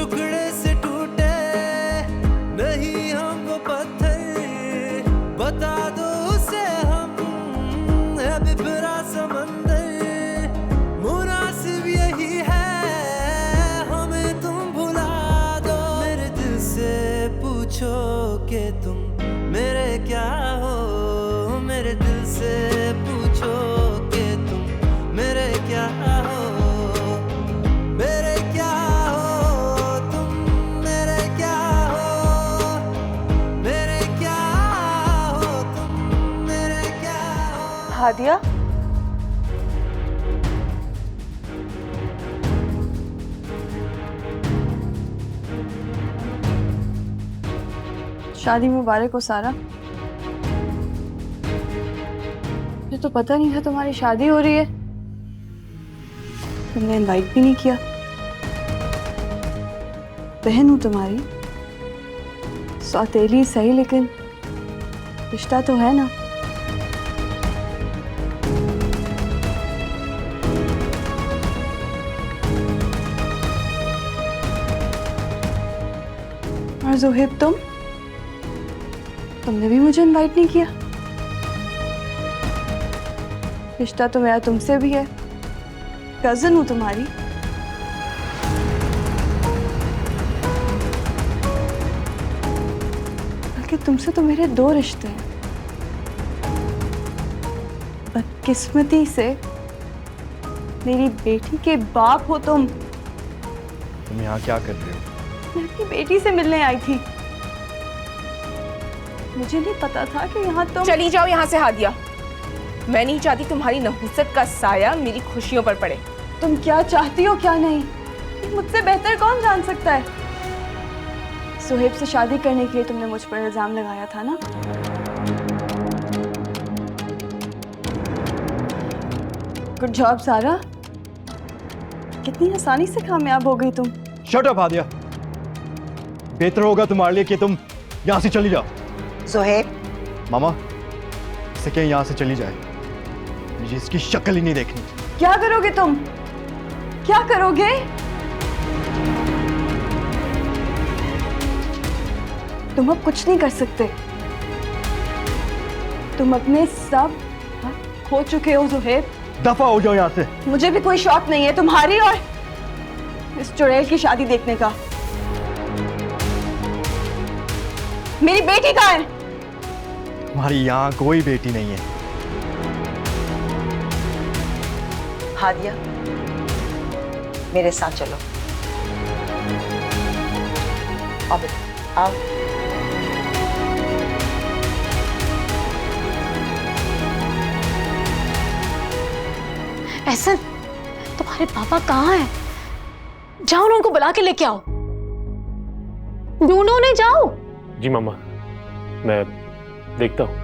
टुकड़े से टूटे नहीं हम वो पत्थर, बता दो उसे हम है बिफरा समंदर। मुनासिब यही है हमें तुम भुला दो। मेरे दिल से पूछो कि तुम मेरे क्या हो, मेरे दिल से पूछो कि तुम मेरे क्या हो, मेरे क्या हो तुम, मेरे क्या हो, मेरे क्या हो तुम, मेरे क्या हो। हादिया, शादी मुबारक हो सारा। मुझे तो पता नहीं था तुम्हारी शादी हो रही है, तुमने इनवाइट भी नहीं किया। बहन हूं तुम्हारी, सौतेली सही लेकिन रिश्ता तो है ना। और ज़ोहेब तुमने भी मुझे इनवाइट नहीं किया। रिश्ता तो मेरा तुमसे भी है, कजन हूं तुम्हारी। बल्कि तुमसे तो मेरे 2 रिश्ते हैं। बदकिस्मती से मेरी बेटी के बाप हो तुम। तुम यहाँ क्या कर रहे हो? मैं अपनी बेटी से मिलने आई थी, मुझे नहीं पता था कि यहाँ तुम। चली जाओ यहाँ से हादिया, मैं नहीं चाहती तुम्हारी नहुसत का साया मेरी खुशियों पर पड़े। तुम क्या चाहती हो क्या नहीं, मुझसे बेहतर कौन जान सकता है। सुहेब से शादी करने के लिए तुमने मुझ पर इल्जाम लगाया था ना। गुड जॉब सारा, कितनी आसानी से कामयाब हो गई तुम। शट अप हादिया, बेहतर होगा तुम्हारे लिए कि तुम यहाँ से चली जाओ। ज़ोहेब, मामा इसे कहीं यहाँ से चली जाए, मुझे इसकी शक्ल ही नहीं देखनी। क्या करोगे तुम, क्या करोगे? तुम अब कुछ नहीं कर सकते, तुम अपने सब हक खो चुके हो ज़ोहेब। दफा हो जाओ यहाँ से। मुझे भी कोई शौक नहीं है तुम्हारी और इस चुड़ैल की शादी देखने का। मेरी बेटी कहाँ है? तुम्हारी यहाँ कोई बेटी नहीं है। हादिया, मेरे साथ चलो। आओ बेटा, आओ। एहसन, तुम्हारे पापा कहाँ हैं? जाओ ना, उनको बुला के लेके आओ। ढूंढो उन्हें, जाओ। जी मामा, मैं देखता हूँ।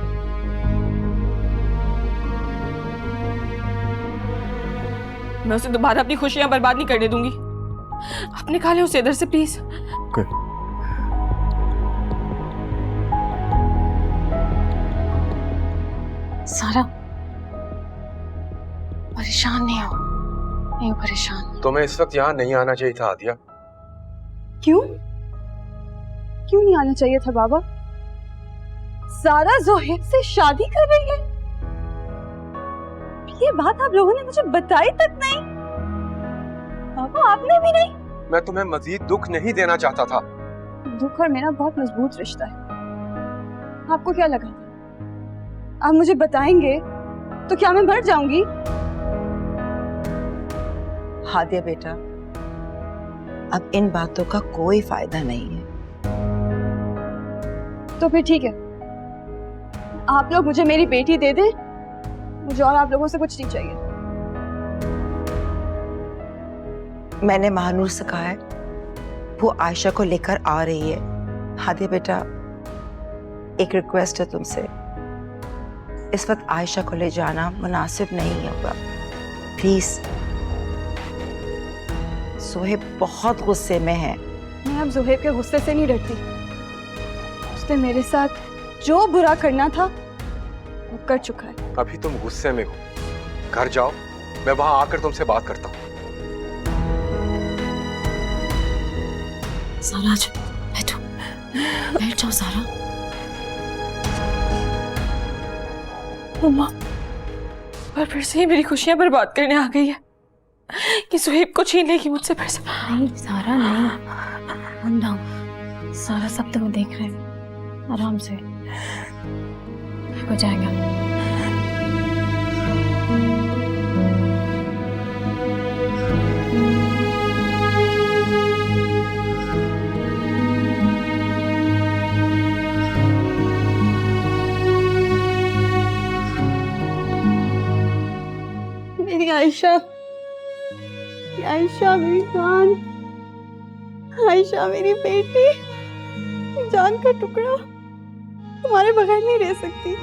मैं उसे दोबारा अपनी खुशियां बर्बाद नहीं करने दूंगी। आप निकालें उसे इधर से प्लीज। सारा, परेशान नहीं हो, नहीं हो परेशान। तुम्हें इस वक्त यहाँ नहीं आना चाहिए था हादिया। क्यों क्यों नहीं आना चाहिए था बाबा? सारा ज़ोहेब से शादी कर रही है, ये बात आप लोगों ने मुझे बताई तक नहीं। बाबा आपने भी नहीं। मैं तुम्हें मजीद दुख नहीं देना चाहता था। दुख और मेरा बहुत मजबूत रिश्ता है। आपको क्या लगा आप मुझे बताएंगे तो क्या मैं मर जाऊंगी? हादिया बेटा, अब इन बातों का कोई फायदा नहीं है। तो फिर ठीक है, आप लोग मुझे मेरी बेटी दे दे, मुझे और आप लोगों से कुछ नहीं चाहिए। मैंने महानूर से कहा है, वो आयशा को लेकर आ रही है। हादिया बेटा, एक रिक्वेस्ट है तुमसे, इस वक्त आयशा को ले जाना मुनासिब नहीं होगा, प्लीज। सोहेब बहुत गुस्से में है। मैं अब ज़ोहेब के गुस्से से नहीं डरती। उसने मेरे साथ जो बुरा करना था वो कर चुका है। अभी तुम गुस्से में हो, घर जाओ, मैं वहां आकर तुमसे बात करता हूँ। सारा आज बैठो, बैठ जाओ सारा। मम्मा, और फिर से ही मेरी खुशियां बर्बाद करने आ गई है कि सुहेब को छीन लेगी मुझसे फिर से। नहीं सारा नहीं, calm down। सारा सब तुम्हें देख रहे हैं, आराम से हो जाएगा। मेरी आयशा, आयशा मेरी जान, आयशा मेरी बेटी, जान का टुकड़ा, तुम्हारे बगैर नहीं रह सकती।